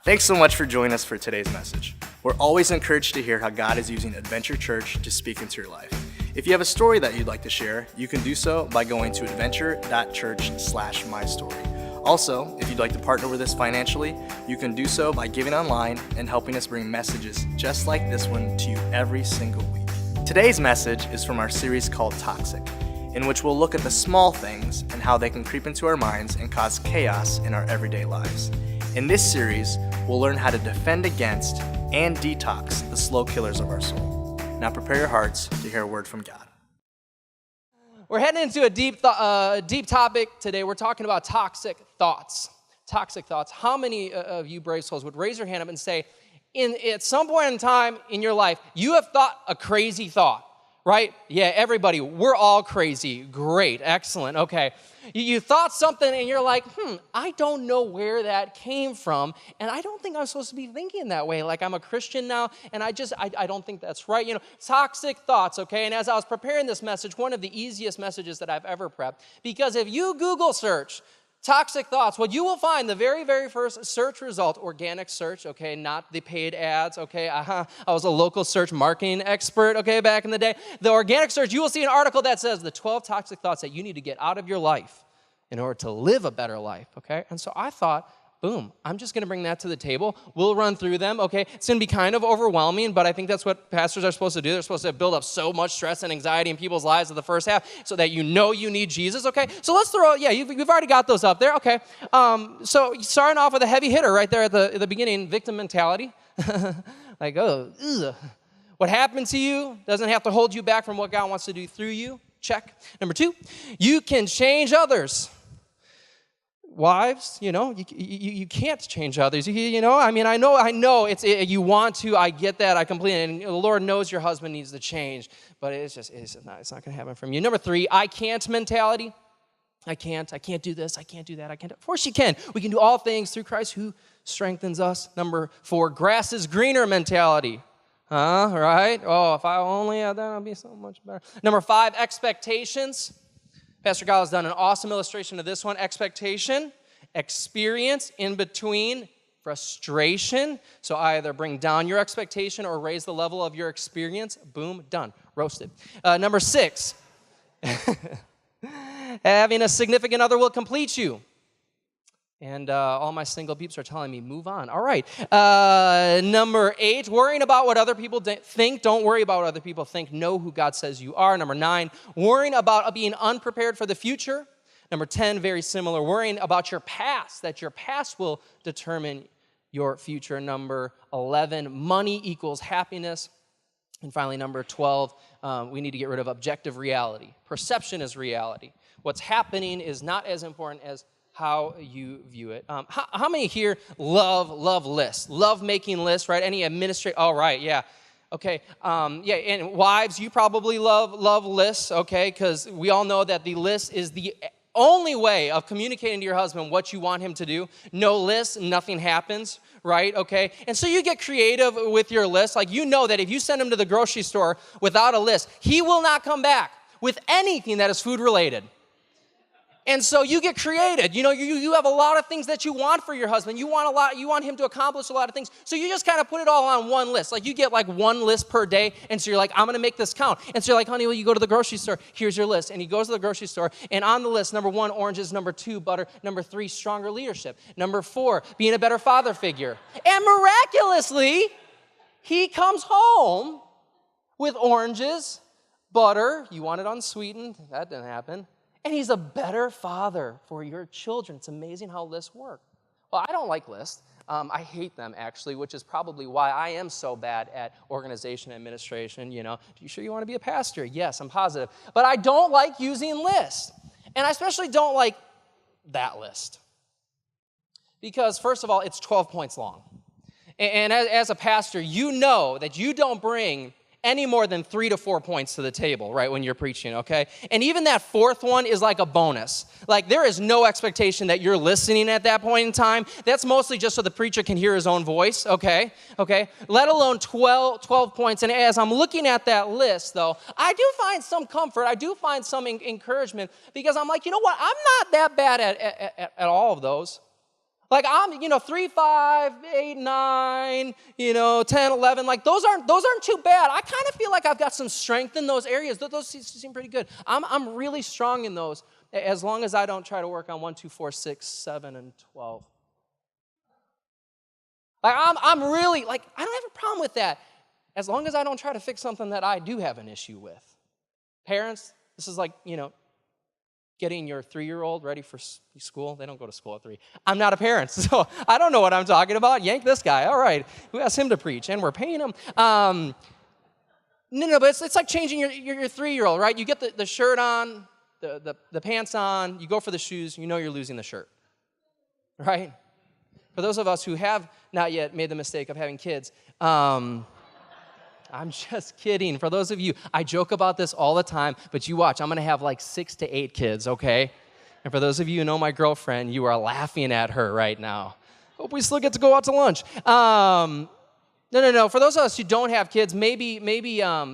Thanks so much for joining us for today's message. We're always encouraged to hear how God is using Adventure Church to speak into your life. If you have a story that you'd like to share, you can do so by going to adventure.church/mystory. Also, if you'd like to partner with us financially, you can do so by giving online and helping us bring messages just like this one to you every single week. Today's message is from our series called Toxic, in which we'll look at the small things and how they can creep into our minds and cause chaos in our everyday lives. In this series, we'll learn how to defend against and detox the slow killers of our soul. Now prepare your hearts to hear a word from God. We're heading into a deep topic today. We're talking about toxic thoughts. Toxic thoughts. How many of you brave souls would raise your hand up and say, at some point in time in your life, you have thought a crazy thought, right? Yeah, everybody, we're all crazy. Great, excellent, okay. You thought something and you're like, I don't know where that came from, and I don't think I'm supposed to be thinking that way. Like, I'm a Christian now, and I don't think that's right. Toxic thoughts, okay? And as I was preparing this message, one of the easiest messages that I've ever prepped, because if you Google search toxic thoughts, what you will find, the very, very first search result, organic search, okay, not the paid ads, okay, I was a local search marketing expert, okay, back in the day. The organic search, you will see an article that says the 12 toxic thoughts that you need to get out of your life in order to live a better life, okay? And so I thought, boom, I'm just going to bring that to the table. We'll run through them, okay? It's going to be kind of overwhelming, but I think that's what pastors are supposed to do. They're supposed to build up so much stress and anxiety in people's lives in the first half so that you know you need Jesus, okay? So let's you've already got those up there, okay? So starting off with a heavy hitter right there at the beginning, victim mentality. Like, what happened to you doesn't have to hold you back from what God wants to do through you. Check. Number 2, you can change others. Wives, you can't change others. I know you want to. I get that. I completely. And the Lord knows your husband needs to change, but it's not going to happen from you. Number 3, I can't mentality. I can't do this. I can't do that. I can't. Of course you can. We can do all things through Christ who strengthens us. Number 4, grass is greener mentality. Right? Oh, if I only had that, I'd be so much better. Number 5, expectations. Pastor Kyle has done an awesome illustration of this one. Expectation, experience, in between, frustration. So either bring down your expectation or raise the level of your experience. Boom, done, roasted. Number 6, having a significant other will complete you. And all my single peeps are telling me, move on. All right. Number 8, worrying about what other people think. Don't worry about what other people think. Know who God says you are. Number 9, worrying about being unprepared for the future. Number 10, very similar, worrying about your past, that your past will determine your future. Number 11, money equals happiness. And finally, number 12, we need to get rid of objective reality. Perception is reality. What's happening is not as important as how you view it. How many here love lists? Love making lists, right? Any administrator? All right, yeah. Okay, and wives, you probably love lists, okay? Because we all know that the list is the only way of communicating to your husband what you want him to do. No list, nothing happens, right? Okay, and so you get creative with your list. Like, you know that if you send him to the grocery store without a list, he will not come back with anything that is food related. And so you get creative. You have a lot of things that you want for your husband. You want him to accomplish a lot of things. So you just kind of put it all on one list. Like, you get like one list per day. And so you're like, I'm going to make this count. And so you're like, honey, will you go to the grocery store? Here's your list. And he goes to the grocery store. And on the list, number 1, oranges. Number 2, butter. Number 3, stronger leadership. Number 4, being a better father figure. And miraculously, he comes home with oranges, butter. You want it unsweetened. That didn't happen. And he's a better father for your children. It's amazing how lists work. Well, I don't like lists. I hate them, actually, which is probably why I am so bad at organization and administration. Are you sure you want to be a pastor? Yes, I'm positive. But I don't like using lists. And I especially don't like that list. Because, first of all, it's 12 points long. And as a pastor, you know that you don't bring any more than 3 to 4 points to the table, right, when you're preaching, okay? And even that 4th one is like a bonus. Like, there is no expectation that you're listening at that point in time. That's mostly just so the preacher can hear his own voice, okay? Let alone 12 points. And as I'm looking at that list, though, I do find some comfort. I do find some encouragement, because I'm like, you know what? I'm not that bad at all of those. Like I'm, 3, 5, 8, 9, 10, 11. Like those aren't too bad. I kind of feel like I've got some strength in those areas. Those seem pretty good. I'm really strong in those as long as I don't try to work on 1, 2, 4, 6, 7, and 12. Like I'm really like I don't have a problem with that as long as I don't try to fix something that I do have an issue with. Parents, this is like, getting your 3-year-old ready for school. They don't go to school at 3. I'm not a parent, so I don't know what I'm talking about. Yank this guy. All right. Who asked him to preach? And we're paying him. No, but it's like changing your 3-year-old, right? You get the shirt on, the pants on, you go for the shoes, you're losing the shirt, right? For those of us who have not yet made the mistake of having kids, I'm just kidding. For those of you, I joke about this all the time, but you watch. I'm going to have like 6 to 8 kids, okay? And for those of you who know my girlfriend, you are laughing at her right now. Hope we still get to go out to lunch. No. For those of us who don't have kids, maybe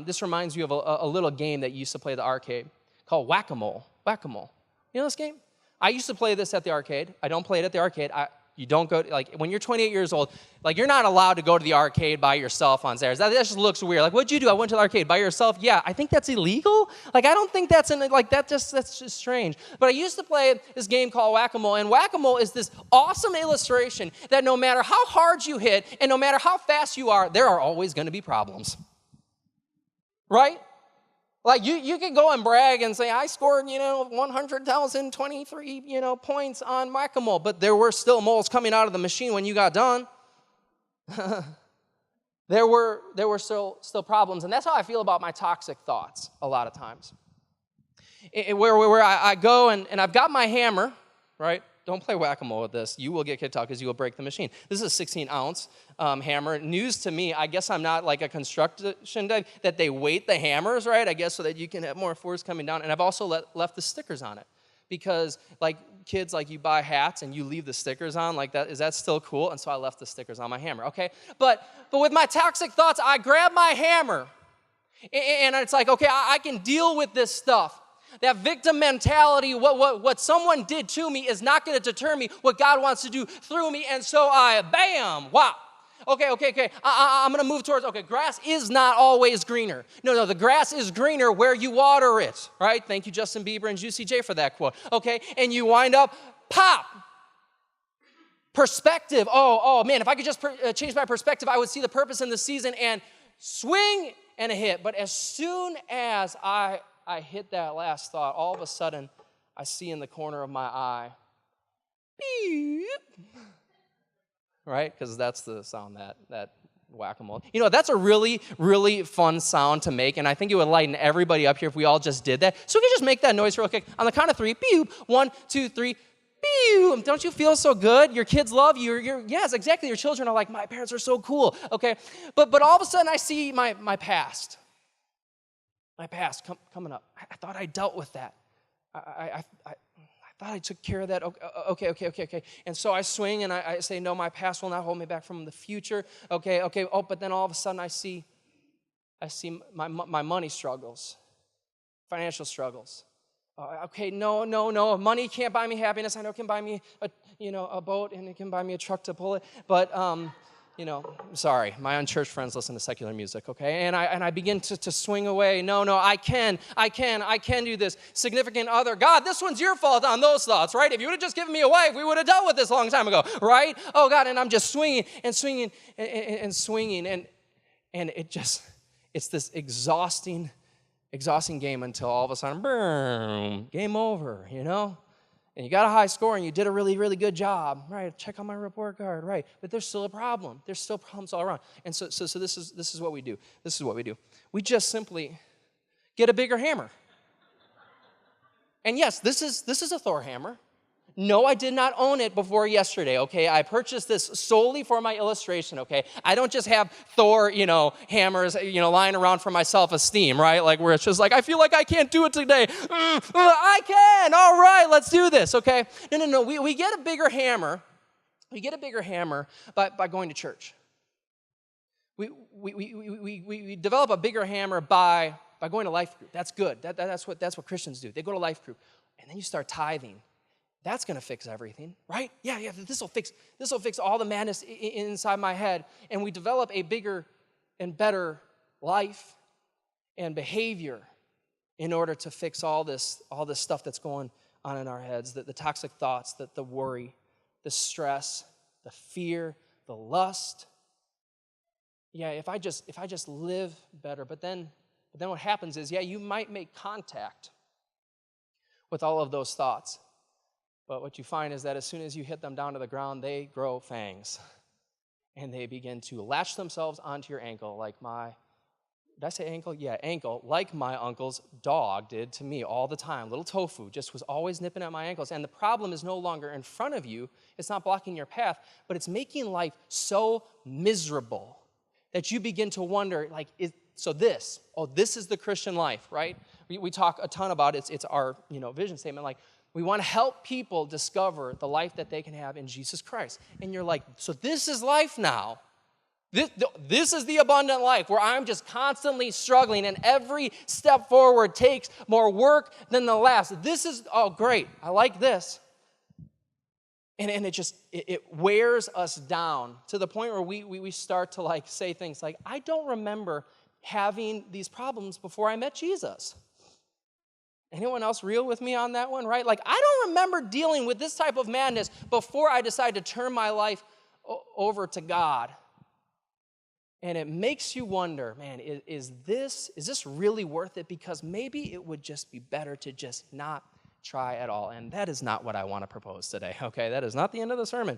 this reminds you of a little game that you used to play at the arcade called Whack-A-Mole. Whack-A-Mole. You know this game? I used to play this at the arcade. I don't play it at the arcade. You don't go, like, when you're 28 years old, like, you're not allowed to go to the arcade by yourself on Saturdays. That just looks weird. Like, what'd you do? I went to the arcade by yourself. Yeah, I think that's illegal. Like, I don't think that's, that's just strange. But I used to play this game called Whack-A-Mole, and Whack-A-Mole is this awesome illustration that no matter how hard you hit and no matter how fast you are, there are always going to be problems. Right? Like, you can go and brag and say, I scored, 100,023, points on Whack-A-Mole, but there were still moles coming out of the machine when you got done. there were still problems, and that's how I feel about my toxic thoughts a lot of times. Where I go and I've got my hammer, right? Don't play Whack-A-Mole with this. You will get kicked out because you will break the machine. This is a 16-ounce hammer. News to me, I guess I'm not like a construction guy, that they weight the hammers, right? I guess so that you can have more force coming down. And I've also left the stickers on it. Because like kids, like you buy hats and you leave the stickers on, like that, is that still cool? And so I left the stickers on my hammer, okay? But with my toxic thoughts, I grab my hammer and it's like, okay, I can deal with this stuff. That victim mentality, what someone did to me is not going to deter me what God wants to do through me. And so bam, wow. Okay. I'm going to move towards, grass is not always greener. No, the grass is greener where you water it, right? Thank you, Justin Bieber and Juicy J, for that quote, okay? And you wind up, pop. Perspective. Oh man, if I could just change my perspective, I would see the purpose in the season and swing and a hit. But as soon as I hit that last thought, all of a sudden, I see in the corner of my eye, beep, right? Because that's the sound that Whack-A-Mole. That's a really, really fun sound to make, and I think it would lighten everybody up here if we all just did that. So we can just make that noise real quick. On the count of 3, beep, 1, 2, 3, beep. Don't you feel so good? Your kids love you. Yes, exactly. Your children are like, my parents are so cool, okay? But all of a sudden, I see my past. My past coming up. I thought I dealt with that. I thought I took care of that. Okay. And so I swing and I say, no, my past will not hold me back from the future. Okay. Oh, but then all of a sudden I see my money struggles, financial struggles. Okay, no. Money can't buy me happiness. I know it can buy me a boat and it can buy me a truck to pull it, but sorry, my unchurched friends listen to secular music, okay? And I begin to swing away. No, I can do this. Significant other, God, this one's your fault on those thoughts, right? If you would have just given me a wife, we would have dealt with this a long time ago, right? Oh, God, and I'm just swinging and it's this exhausting game until all of a sudden, boom, game over, And you got a high score and you did a really, really good job, right? Check on my report card, right? But there's still a problem. There's still problems all around. And so this is what we do. This is what we do. We just simply get a bigger hammer. And yes, this is a Thor hammer. No, I did not own it before yesterday, okay? I purchased this solely for my illustration, okay? I don't just have Thor, hammers, lying around for my self-esteem, right? Like where it's just like, I feel like I can't do it today. I can, all right, let's do this, okay? No, we get a bigger hammer. We get a bigger hammer by going to church. We develop a bigger hammer by going to life group. That's good. That's what Christians do. They go to life group. And then you start tithing. That's going to fix everything, right? Yeah, this will fix all the madness inside my head. And we develop a bigger and better life and behavior in order to fix all this stuff that's going on in our heads, the toxic thoughts, the worry, the stress, the fear, the lust. Yeah, if I just live better, but then what happens is, you might make contact with all of those thoughts. But what you find is that as soon as you hit them down to the ground, they grow fangs. And they begin to latch themselves onto your ankle like did I say ankle? Yeah, ankle, like my uncle's dog did to me all the time. Little Tofu just was always nipping at my ankles. And the problem is no longer in front of you. It's not blocking your path, but it's making life so miserable that you begin to wonder, this is the Christian life, right? We talk a ton about it. It's our vision statement. Like, we want to help people discover the life that they can have in Jesus Christ. And you're like, so this is life now. This is the abundant life where I'm just constantly struggling and every step forward takes more work than the last. This is, great. I like this. And it wears us down to the point where we start to say things like, I don't remember having these problems before I met Jesus. Anyone else real with me on that one, right? I don't remember dealing with this type of madness before I decided to turn my life over to God. And it makes you wonder, man, is this really worth it? Because maybe it would just be better to just not try at all. And that is not what I want to propose today, okay? That is not the end of the sermon.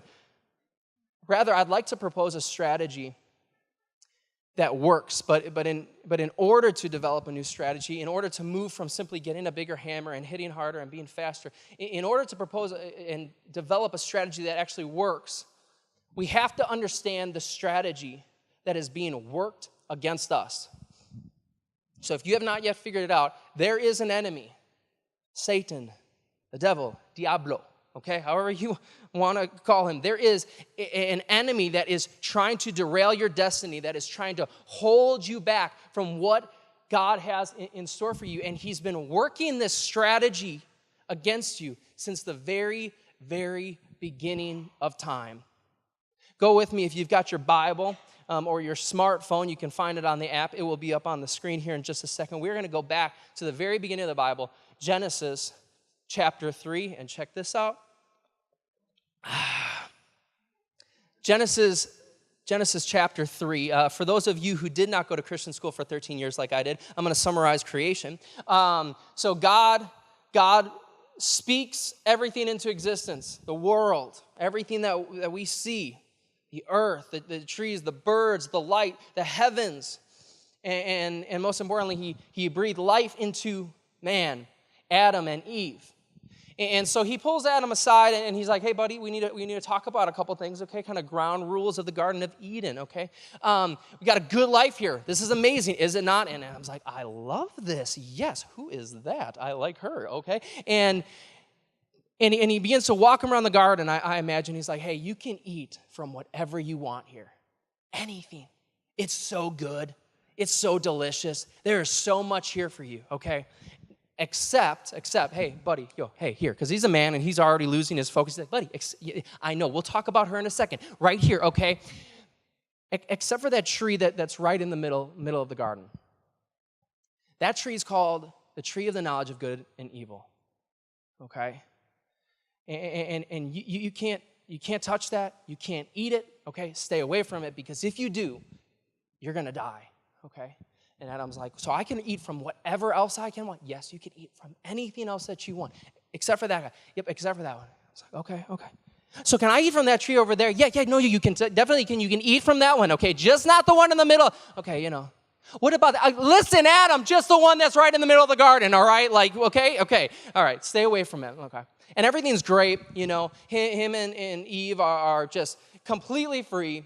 Rather, I'd like to propose a strategy that works, but in order to develop a new strategy, in order to move from simply getting a bigger hammer and hitting harder and being faster, in order to propose and develop a strategy that actually works, we have to understand the strategy that is being worked against us. So if you have not yet figured it out, there is an enemy, Satan, the devil, Diablo, okay, however you want to call him. There is an enemy that is trying to derail your destiny, that is trying to hold you back from what God has in store for you. And he's been working this strategy against you since the very, very beginning of time. Go with me if you've got your Bible or your smartphone. You can find it on the app. It will be up on the screen here in just a second. We're going to go back to the very beginning of the Bible, Genesis chapter 3, and check this out. Genesis chapter 3. For those of you who did not go to Christian school for 13 years like I did, I'm going to summarize creation. So God speaks everything into existence, the world, everything that we see, the earth, the trees, the birds, the light, the heavens. And most importantly, he breathed life into man, Adam and Eve. And so he pulls Adam aside and he's like, hey, buddy, we need to talk about a couple things, okay? Kind of ground rules of the Garden of Eden, okay? We got a good life here. This is amazing, is it not? And Adam's like, I love this. Yes, who is that? I like her, okay? And he begins to walk him around the garden. I imagine he's like, hey, you can eat from whatever you want here. Anything. It's so good. It's so delicious. There is so much here for you, okay? Except, hey, buddy, here, because he's a man and he's already losing his focus. He's like, buddy, I know, we'll talk about her in a second. Right here, okay? Except for that tree that's right in the middle of the garden. That tree is called the tree of the knowledge of good and evil, okay? And you can't touch that. You can't eat it, okay? Stay away from it, because if you do, you're going to die, okay? And Adam's like, so I can eat from whatever else I can want? Yes, you can eat from anything else that you want, except for that guy. Yep, except for that one. I was like, okay. So can I eat from that tree over there? Yeah, no, you can definitely can. You can eat from that one, okay? Just not the one in the middle. Okay, What about that? Listen, Adam, just the one that's right in the middle of the garden, all right? Okay. All right, stay away from it, okay? And everything's great, Him and Eve are just completely free,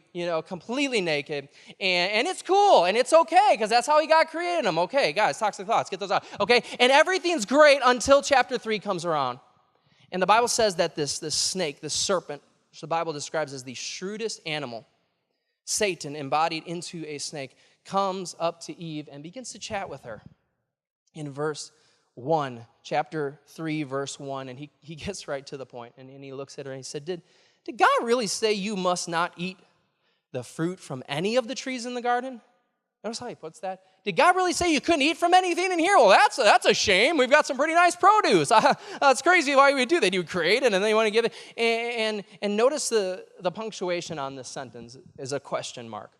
completely naked. And it's cool, and it's okay, because that's how he God created them. Okay, guys, toxic thoughts, get those out, okay? And everything's great until chapter 3 comes around. And the Bible says that this snake, this serpent, which the Bible describes as the shrewdest animal, Satan embodied into a snake, comes up to Eve and begins to chat with her. In verse 1, chapter 3, verse 1, and he gets right to the point, and he looks at her and he said, did God really say you must not eat the fruit from any of the trees in the garden? Notice how he puts that. Did God really say you couldn't eat from anything in here? Well, that's a shame. We've got some pretty nice produce. It's crazy why we would do that. You would create it, and then you want to give it. And notice the punctuation on this sentence is a question mark.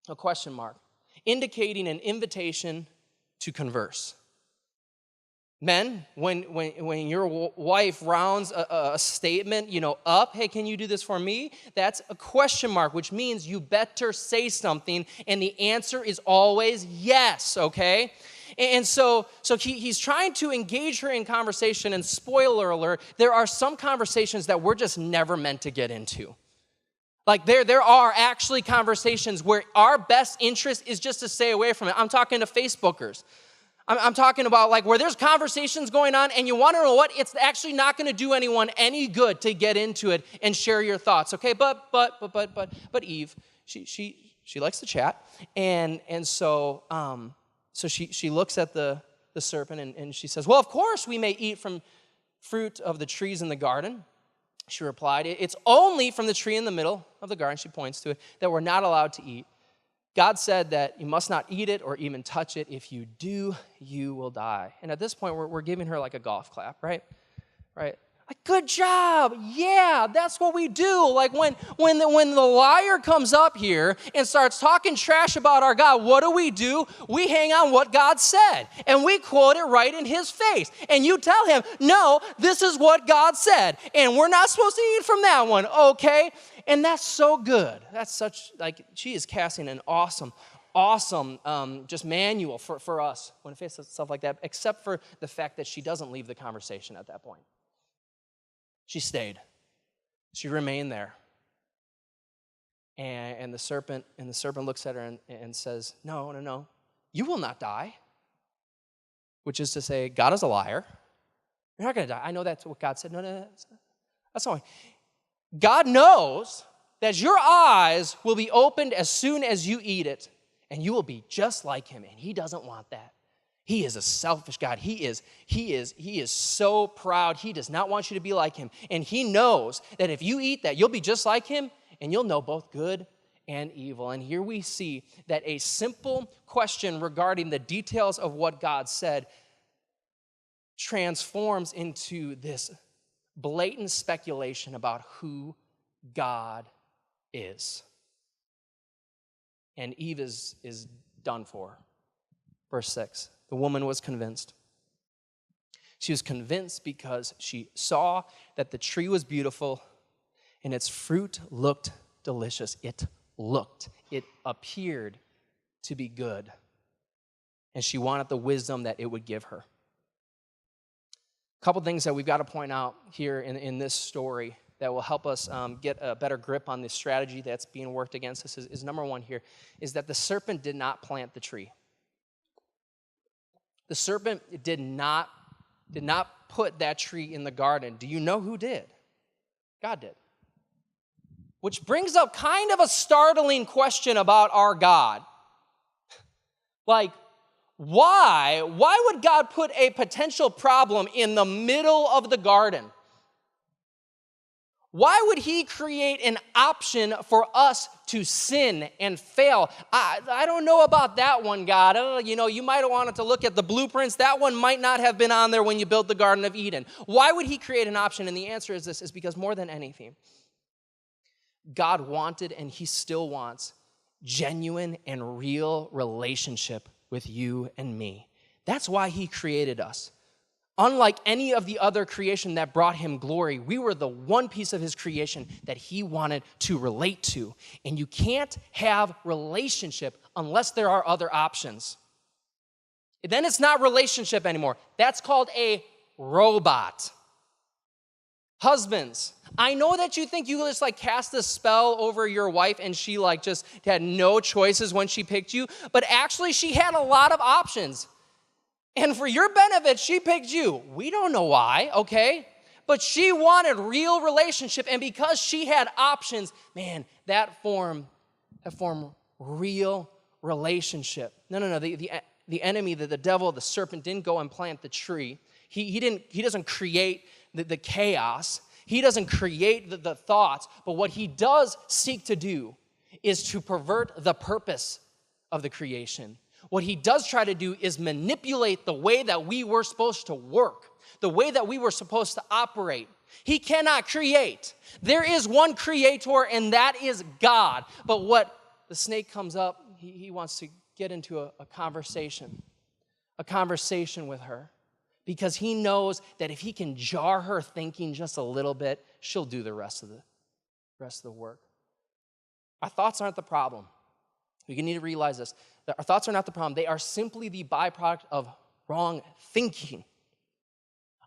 A question mark, indicating an invitation to converse. Men, when your wife rounds a statement, up, hey, can you do this for me? That's a question mark, which means you better say something, and the answer is always yes, okay? And so he's trying to engage her in conversation, and spoiler alert, there are some conversations that we're just never meant to get into. Like there are actually conversations where our best interest is just to stay away from it. I'm talking to Facebookers. I'm talking about like where there's conversations going on and you want to know what? It's actually not going to do anyone any good to get into it and share your thoughts, okay? But Eve, she likes to chat, and so she looks at the serpent and she says, well, of course we may eat from fruit of the trees in the garden. She replied, it's only from the tree in the middle of the garden, she points to it, that we're not allowed to eat. God said that you must not eat it or even touch it. If you do, you will die. And at this point, we're giving her like a golf clap, right? Right? Like, good job. Yeah, that's what we do. Like when the liar comes up here and starts talking trash about our God, what do? We hang on what God said, and we quote it right in his face. And you tell him, no, this is what God said, and we're not supposed to eat from that one, okay? And that's so good. That's such, like, she is casting an awesome just manual for us when it faces stuff like that, except for the fact that she doesn't leave the conversation at that point. She stayed. She remained there. And the serpent looks at her and says, no, you will not die. Which is to say, God is a liar. You're not going to die. I know that's what God said. No, that's not. God knows that your eyes will be opened as soon as you eat it, and you will be just like him, and he doesn't want that. He is a selfish God. He is so proud. He does not want you to be like him. And he knows that if you eat that, you'll be just like him, and you'll know both good and evil. And here we see that a simple question regarding the details of what God said transforms into this blatant speculation about who God is. And Eve is done for. Verse 6, the woman was convinced. She was convinced because she saw that the tree was beautiful and its fruit looked delicious. It appeared to be good. And she wanted the wisdom that it would give her. A couple things that we've got to point out here in this story that will help us get a better grip on the strategy that's being worked against us is number one here, is that the serpent did not plant the tree. The serpent did not put that tree in the garden. Do you know who did? God did. Which brings up kind of a startling question about our God. Like, why would God put a potential problem in the middle of the garden? Why would he create an option for us to sin and fail? I don't know about that one, God. You might have wanted to look at the blueprints. That one might not have been on there when you built the Garden of Eden. Why would he create an option? And the answer is this, is because more than anything, God wanted and he still wants genuine and real relationship with you and me. That's why he created us. Unlike any of the other creation that brought him glory, we were the one piece of his creation that he wanted to relate to. And you can't have relationship unless there are other options. Then it's not relationship anymore. That's called a robot. Husbands, I know that you think you just cast a spell over your wife and she just had no choices when she picked you, but actually she had a lot of options. And for your benefit, she picked you. We don't know why, okay? But she wanted real relationship, and because she had options, man, that formed real relationship. No. the enemy, the devil, the serpent didn't go and plant the tree. He doesn't create the chaos. He doesn't create the thoughts. But what he does seek to do is to pervert the purpose of the creation. What he does try to do is manipulate the way that we were supposed to work, the way that we were supposed to operate. He cannot create. There is one creator, and that is God. But what the snake comes up, he wants to get into a conversation with her, because he knows that if he can jar her thinking just a little bit, she'll do the rest of the work. Our thoughts aren't the problem. We need to realize this. That our thoughts are not the problem. They are simply the byproduct of wrong thinking.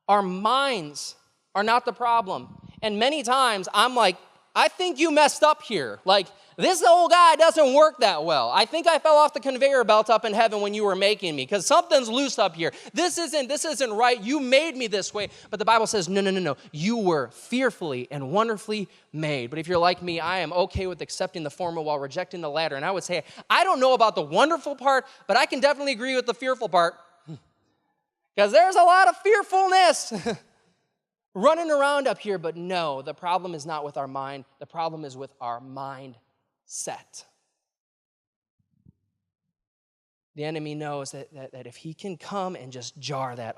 Our minds are not the problem. And many times I'm like, I think you messed up here. Like, this old guy doesn't work that well. I think I fell off the conveyor belt up in heaven when you were making me, because something's loose up here. This isn't right. You made me this way. But the Bible says, no. You were fearfully and wonderfully made. But if you're like me, I am okay with accepting the former while rejecting the latter. And I would say, I don't know about the wonderful part, but I can definitely agree with the fearful part. Because there's a lot of fearfulness running around up here. But no, the problem is not with our mind. The problem is with our mindset. The enemy knows that if he can come and just jar that,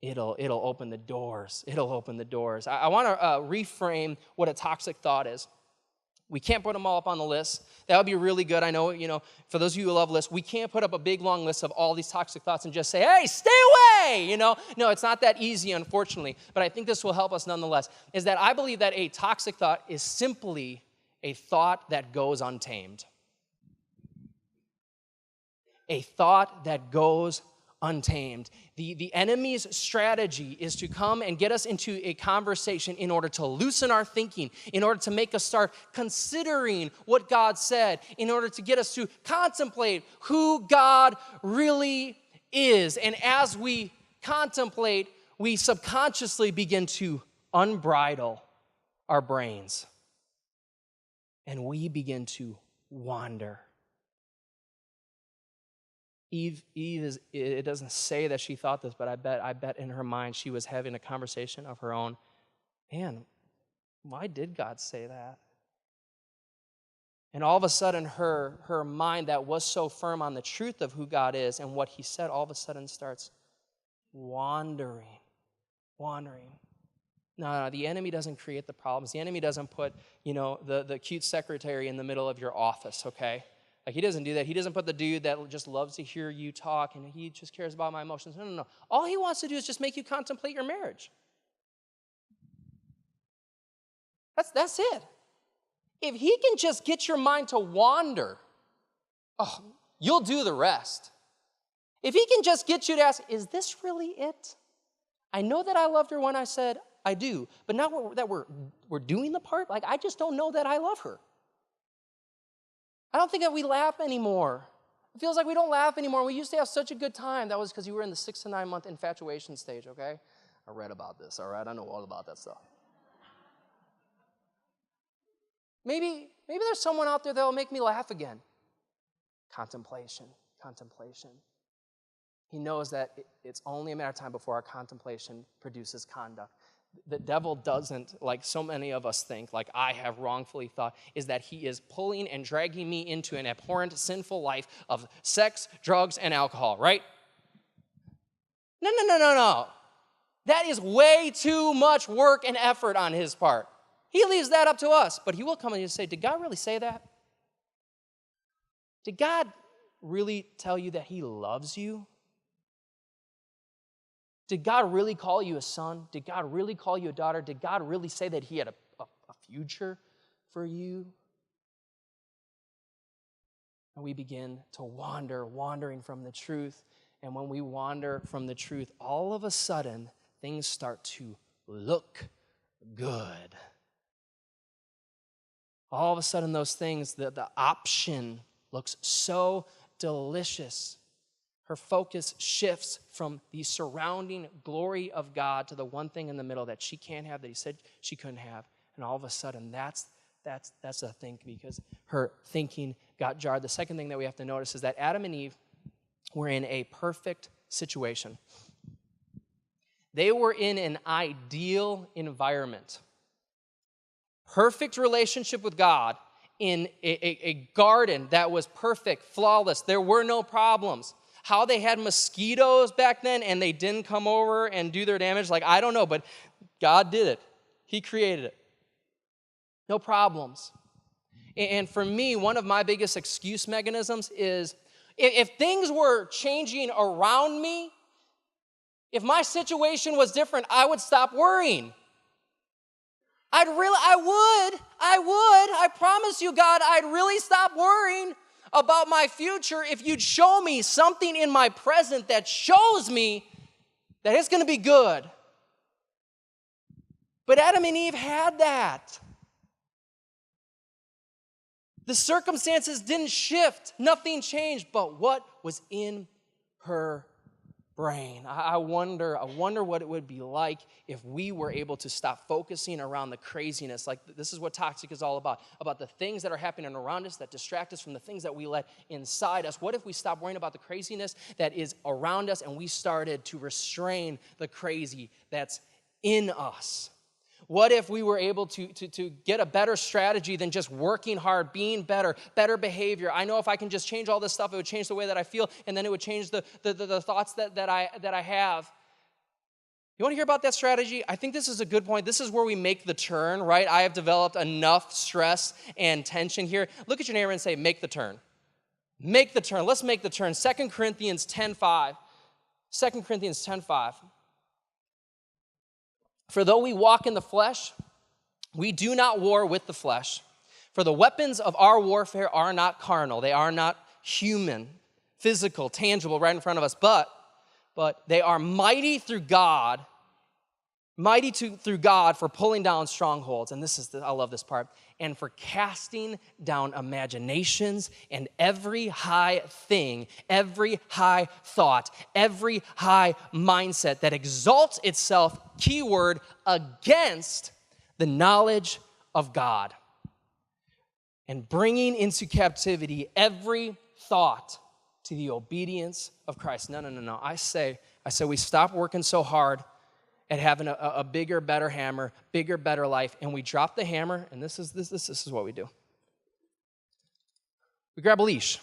it'll open the doors. It'll open the doors. I want to reframe what a toxic thought is. We can't put them all up on the list. That would be really good. I know, for those of you who love lists, we can't put up a big, long list of all these toxic thoughts and just say, hey, stay away, No, it's not that easy, unfortunately. But I think this will help us nonetheless, is that I believe that a toxic thought is simply a thought that goes untamed. A thought that goes untamed. The enemy's strategy is to come and get us into a conversation in order to loosen our thinking, in order to make us start considering what God said, in order to get us to contemplate who God really is. And as we contemplate, we subconsciously begin to unbridle our brains. And we begin to wander. Eve it doesn't say that she thought this, but I bet in her mind she was having a conversation of her own. Man, why did God say that? And all of a sudden her mind that was so firm on the truth of who God is and what he said, all of a sudden starts wandering. No, the enemy doesn't create the problems. The enemy doesn't put, the cute secretary in the middle of your office, okay? Like, he doesn't do that. He doesn't put the dude that just loves to hear you talk and he just cares about my emotions. No. All he wants to do is just make you contemplate your marriage. That's it. If he can just get your mind to wander, you'll do the rest. If he can just get you to ask, is this really it? I know that I loved her when I said I do, but now that we're doing the part, like, I just don't know that I love her. I don't think that we laugh anymore. It feels like we don't laugh anymore. We used to have such a good time. That was because you were in the 6 to 9 month infatuation stage, okay? I read about this, all right? I know all about that stuff. Maybe there's someone out there that will make me laugh again. Contemplation. He knows that it's only a matter of time before our contemplation produces conduct. The devil doesn't, like so many of us think, like I have wrongfully thought, is that he is pulling and dragging me into an abhorrent, sinful life of sex, drugs, and alcohol, right? No. That is way too much work and effort on his part. He leaves that up to us, but he will come and say, did God really say that? Did God really tell you that he loves you? Did God really call you a son? Did God really call you a daughter? Did God really say that he had a future for you? And we begin to wandering from the truth. And when we wander from the truth, all of a sudden, things start to look good. All of a sudden, those things, the option looks so delicious. Her focus shifts from the surrounding glory of God to the one thing in the middle that she can't have, that he said she couldn't have. And all of a sudden, that's a think, because her thinking got jarred. The second thing that we have to notice is that Adam and Eve were in a perfect situation. They were in an ideal environment. Perfect relationship with God in a garden that was perfect, flawless. There were no problems. How they had mosquitoes back then and they didn't come over and do their damage, like, I don't know, but God did it. He created it. No problems. And for me, one of my biggest excuse mechanisms is if things were changing around me, if my situation was different, I would stop worrying. I promise you, God, I'd really stop worrying about my future if you'd show me something in my present that shows me that it's going to be good. But Adam and Eve had that. The circumstances didn't shift. Nothing changed. But what was in her brain? I wonder what it would be like if we were able to stop focusing around the craziness. Like, this is what toxic is all about the things that are happening around us that distract us from the things that we let inside us. What if we stopped worrying about the craziness that is around us and we started to restrain the crazy that's in us? What if we were able to get a better strategy than just working hard, being better behavior? I know if I can just change all this stuff, it would change the way that I feel, and then it would change the thoughts that I have. You want to hear about that strategy? I think this is a good point. This is where we make the turn, right? I have developed enough stress and tension here. Look at your neighbor and say, make the turn. Make the turn. Let's make the turn. 2 Corinthians 10:5. 2 Corinthians 10:5. For though we walk in the flesh, we do not war with the flesh. For the weapons of our warfare are not carnal. They are not human, physical, tangible, right in front of us. But they are mighty through God, through God for pulling down strongholds. And I love this part. And for casting down imaginations and every high thing, every high thought, every high mindset that exalts itself, keyword, against the knowledge of God. And bringing into captivity every thought to the obedience of Christ. No. I say we stop working so hard at having a bigger, better hammer, bigger, better life, and we drop the hammer, and this is what we do. We grab a leash.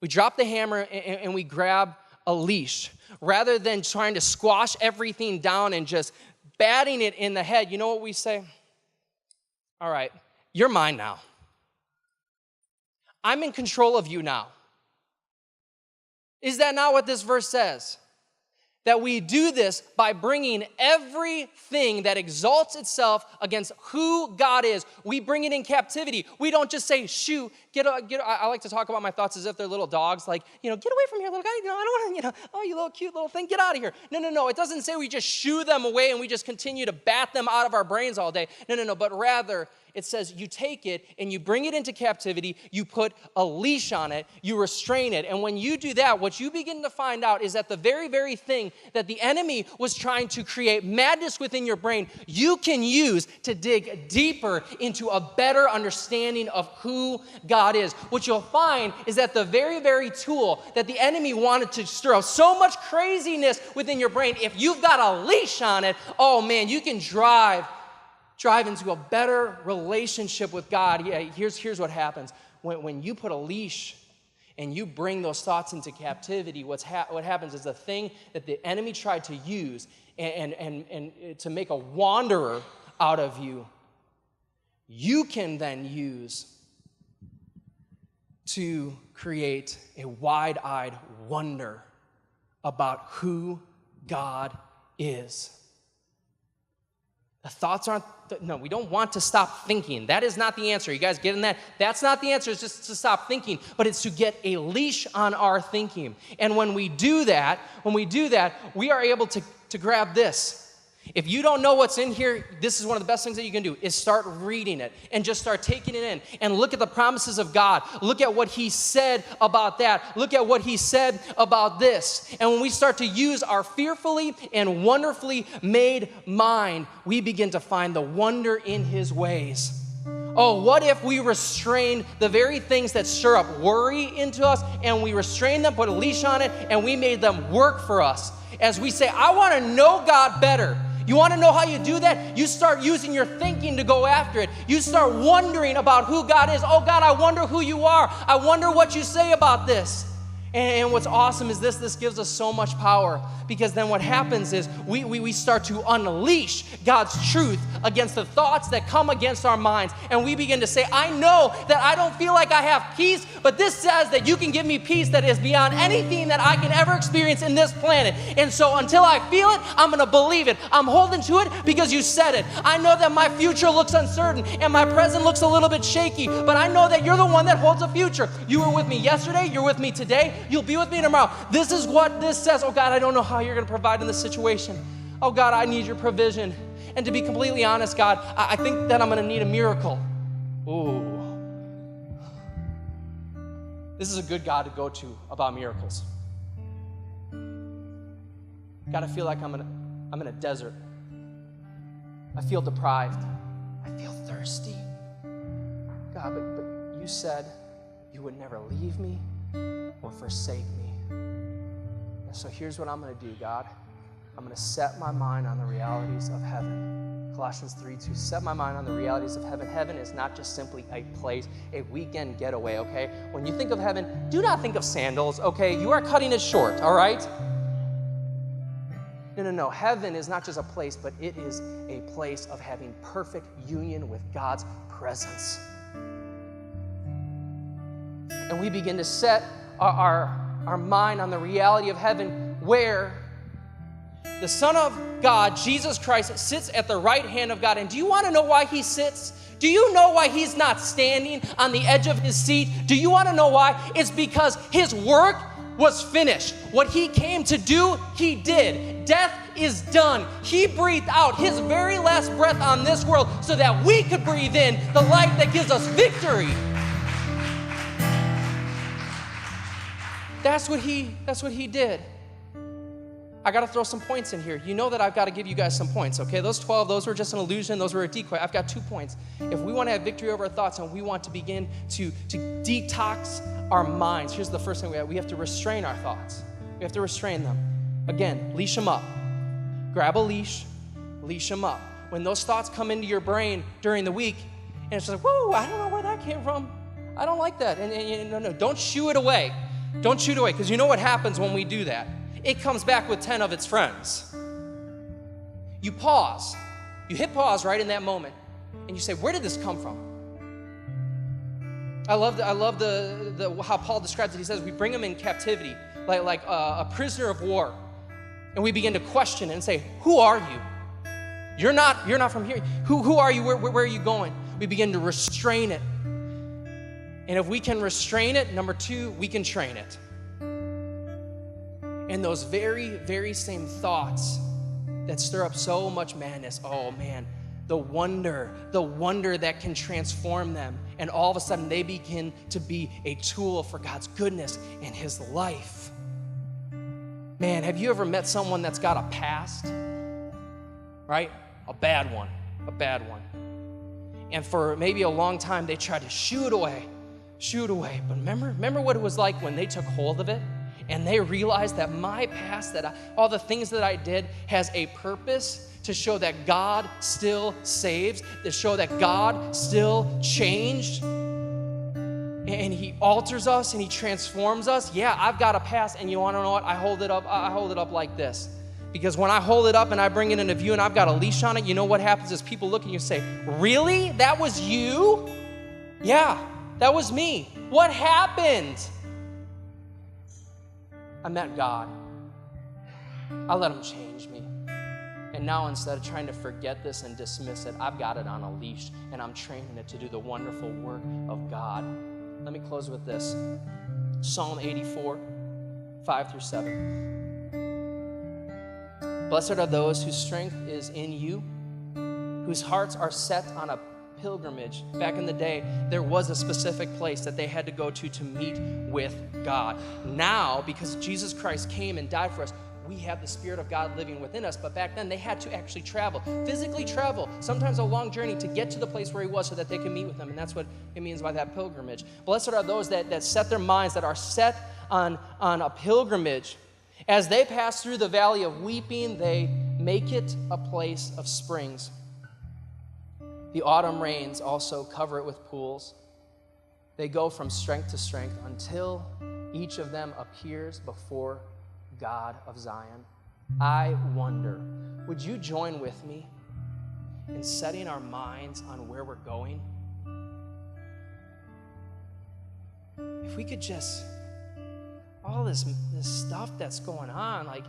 We drop the hammer, and we grab a leash. Rather than trying to squash everything down and just batting it in the head, you know what we say? All right, you're mine now. I'm in control of you now. Is that not what this verse says? That we do this by bringing everything that exalts itself against who God is. We bring it in captivity. We don't just say, shoo, get. I like to talk about my thoughts as if they're little dogs. Like, get away from here, little guy. I don't want to, oh, you little cute little thing, get out of here. No. It doesn't say we just shoo them away and we just continue to bat them out of our brains all day. No. But rather, it says you take it and you bring it into captivity, you put a leash on it, you restrain it. And when you do that, what you begin to find out is that the very, very thing that the enemy was trying to create madness within your brain, you can use to dig deeper into a better understanding of who God is. What you'll find is that the very, very tool that the enemy wanted to stir up so much craziness within your brain, if you've got a leash on it, oh man, you can drive into a better relationship with God. Yeah, here's what happens. When you put a leash and you bring those thoughts into captivity, what happens is the thing that the enemy tried to use and to make a wanderer out of you, you can then use to create a wide-eyed wonder about who God is. The thoughts aren't, no, we don't want to stop thinking. That is not the answer. You guys getting that? That's not the answer. It's just to stop thinking, but it's to get a leash on our thinking. And when we do that, we are able to grab this. If you don't know what's in here, this is one of the best things that you can do, is start reading it and just start taking it in and look at the promises of God. Look at what he said about that. Look at what he said about this. And when we start to use our fearfully and wonderfully made mind, we begin to find the wonder in his ways. Oh, what if we restrained the very things that stir up worry into us, and we restrained them, put a leash on it, and we made them work for us? As we say, I want to know God better. You want to know how you do that? You start using your thinking to go after it. You start wondering about who God is. Oh, God, I wonder who you are. I wonder what you say about this. And what's awesome is this gives us so much power, because then what happens is we start to unleash God's truth against the thoughts that come against our minds. And we begin to say, I know that I don't feel like I have peace, but this says that you can give me peace that is beyond anything that I can ever experience in this planet. And so until I feel it, I'm going to believe it. I'm holding to it because you said it. I know that my future looks uncertain and my present looks a little bit shaky, but I know that you're the one that holds a future. You were with me yesterday. You're with me today. You'll be with me tomorrow. This is what this says. Oh, God, I don't know how you're going to provide in this situation. Oh, God, I need your provision. And to be completely honest, God, I think that I'm going to need a miracle. Ooh. This is a good God to go to about miracles. God, I feel like I'm in a desert. I feel deprived. I feel thirsty. God, but you said you would never leave me or forsake me. And so here's what I'm going to do, God. I'm going to set my mind on the realities of heaven. Colossians 3:2, set my mind on the realities of heaven. Heaven is not just simply a place, a weekend getaway, okay? When you think of heaven, do not think of sandals, okay? You are cutting it short, all right? No. Heaven is not just a place, but it is a place of having perfect union with God's presence. And we begin to set our mind on the reality of heaven, where the Son of God, Jesus Christ, sits at the right hand of God. And do you want to know why he sits? Do you know why he's not standing on the edge of his seat? Do you want to know why? It's because his work was finished. What he came to do, he did. Death is done. He breathed out his very last breath on this world so that we could breathe in the life that gives us victory. That's what he did. I got to throw some points in here. You know that I've got to give you guys some points, okay? Those 12, those were just an illusion. Those were a decoy. I've got 2 points. If we want to have victory over our thoughts and we want to begin to detox our minds, here's the first thing we have to restrain our thoughts. We have to restrain them. Again, leash them up. Grab a leash, leash them up. When those thoughts come into your brain during the week, and it's just like, whoa, I don't know where that came from. I don't like that. And no, don't shoo it away. Don't shoot away, because you know what happens when we do that? It comes back with 10 of its friends. You pause. You hit pause right in that moment, and you say, where did this come from? I love how Paul describes it. He says we bring them in captivity, like a prisoner of war, and we begin to question and say, who are you? You're not from here. Who are you? Where are you going? We begin to restrain it. And if we can restrain it, number 2, we can train it. And those very, very same thoughts that stir up so much madness, oh man, the wonder that can transform them. And all of a sudden they begin to be a tool for God's goodness in his life. Man, have you ever met someone that's got a past? Right? A bad one. And for maybe a long time they tried to shoo it away. But remember what it was like when they took hold of it and they realized that my past, all the things that I did has a purpose to show that God still saves, to show that God still changed, and he alters us and he transforms us. Yeah, I've got a past, and you want to know what? I hold it up like this. Because when I hold it up and I bring it into view and I've got a leash on it, you know what happens is people look at you and say, really? That was you? Yeah. That was me. What happened? I met God. I let him change me. And now instead of trying to forget this and dismiss it, I've got it on a leash and I'm training it to do the wonderful work of God. Let me close with this. Psalm 84, 5-7. Blessed are those whose strength is in you, whose hearts are set on a pilgrimage. Back in the day, there was a specific place that they had to go to meet with God. Now, because Jesus Christ came and died for us, we have the Spirit of God living within us. But back then, they had to actually travel, physically travel, sometimes a long journey to get to the place where he was so that they could meet with him. And that's what it means by that pilgrimage. Blessed are those that set their minds, that are set on a pilgrimage. As they pass through the valley of weeping, they make it a place of springs. The autumn rains also cover it with pools. They go from strength to strength until each of them appears before God of Zion. I wonder, would you join with me in setting our minds on where we're going? If we could just, all this stuff that's going on, like,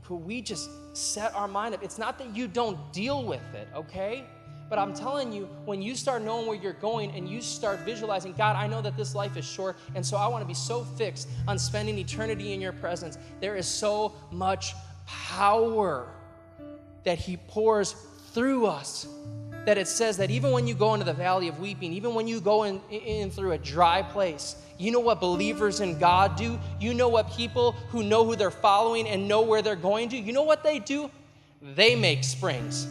could we just set our mind up? It's not that you don't deal with it, okay? But I'm telling you, when you start knowing where you're going and you start visualizing, God, I know that this life is short, and so I want to be so fixed on spending eternity in your presence. There is so much power that he pours through us, that it says that even when you go into the valley of weeping, even when you go in through a dry place, you know what believers in God do? You know what people who know who they're following and know where they're going to, you know what they do? They make springs.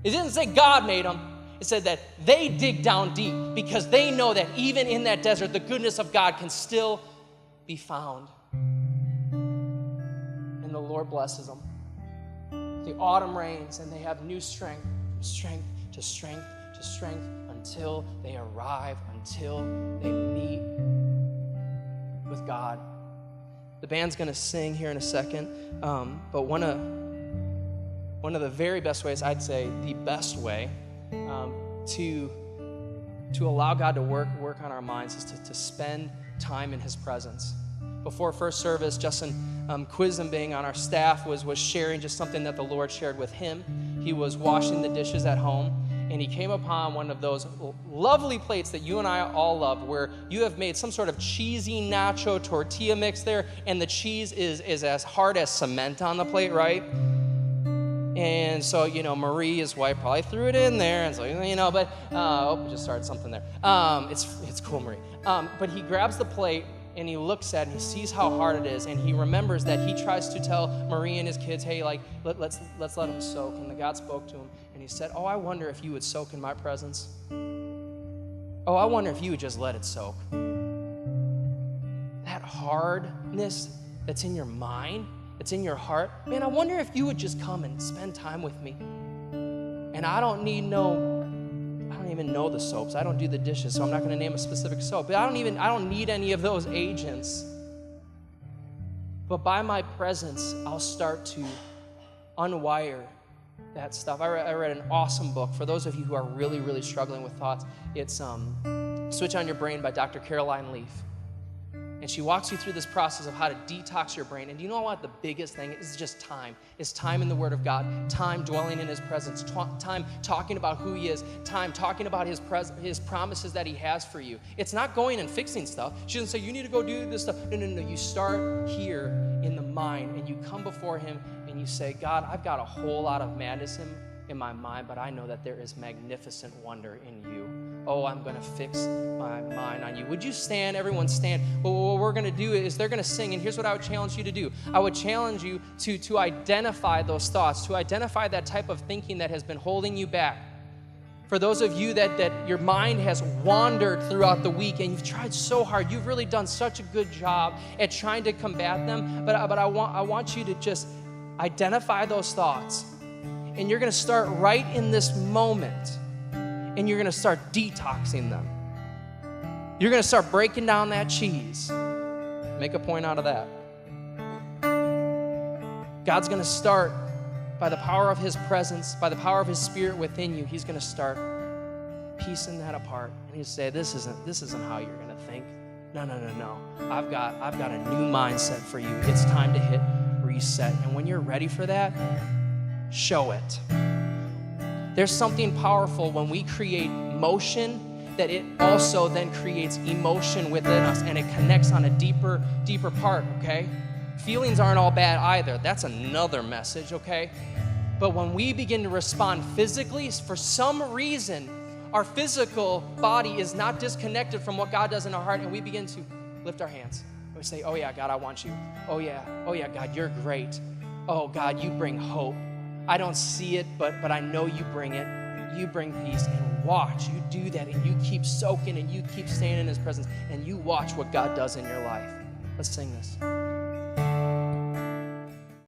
It didn't say God made them. It said that they dig down deep because they know that even in that desert, the goodness of God can still be found. And the Lord blesses them. The autumn rains, and they have new strength, from strength to strength to strength, until they arrive, until they meet with God. The band's going to sing here in a second, but one of the very best ways, I'd say the best way, to allow God to work on our minds is to spend time in his presence. Before first service, Justin Quisenbing on our staff was sharing just something that the Lord shared with him. He was washing the dishes at home, and he came upon one of those lovely plates that you and I all love, where you have made some sort of cheesy nacho tortilla mix there, and the cheese is as hard as cement on the plate, right? And so, Marie, his wife, probably threw it in there. And so, but, we just started something there. It's cool, Marie. But he grabs the plate and he looks at it and he sees how hard it is. And he remembers that he tries to tell Marie and his kids, hey, let's let them soak. And the God spoke to him and he said, oh, I wonder if you would soak in my presence. Oh, I wonder if you would just let it soak. That hardness that's in your mind, it's in your heart. Man, I wonder if you would just come and spend time with me. And I don't even know the soaps. I don't do the dishes, so I'm not going to name a specific soap. But I don't need any of those agents. But by my presence, I'll start to unwire that stuff. I read an awesome book. For those of you who are really, really struggling with thoughts, it's Switch on Your Brain by Dr. Caroline Leaf. And she walks you through this process of how to detox your brain. And do you know what the biggest thing is? Just time. It's time in the Word of God, time dwelling in his presence, time talking about who he is, time talking about his promises that he has for you. It's not going and fixing stuff. She doesn't say, you need to go do this stuff. No. You start here in the mind, and you come before him, and you say, God, I've got a whole lot of madness in my mind, but I know that there is magnificent wonder in you. Oh, I'm going to fix my mind on you. Would you stand? Everyone stand. Well, what we're going to do is they're going to sing, and here's what I would challenge you to do. I would challenge you to identify those thoughts, to identify that type of thinking that has been holding you back. For those of you that your mind has wandered throughout the week and you've tried so hard, you've really done such a good job at trying to combat them, but I want you to just identify those thoughts. And you're going to start right in this moment, and you're going to start detoxing them. You're going to start breaking down that cheese. Make a point out of that. God's going to start by the power of his presence, by the power of his Spirit within you. He's going to start piecing that apart, and he'll say, this isn't how you're going to think. No. I've got a new mindset for you. It's time to hit reset. And when you're ready for that, show it. There's something powerful when we create motion, that it also then creates emotion within us, and it connects on a deeper part, okay? Feelings aren't all bad either. That's another message, okay? But when we begin to respond physically, for some reason, our physical body is not disconnected from what God does in our heart, and we begin to lift our hands. We we say, oh yeah, God, I want you. Oh yeah, God, you're great. Oh God, you bring hope. I don't see it, but I know you bring it. You bring peace, and watch. You do that, and you keep soaking, and you keep staying in his presence, and you watch what God does in your life. Let's sing this.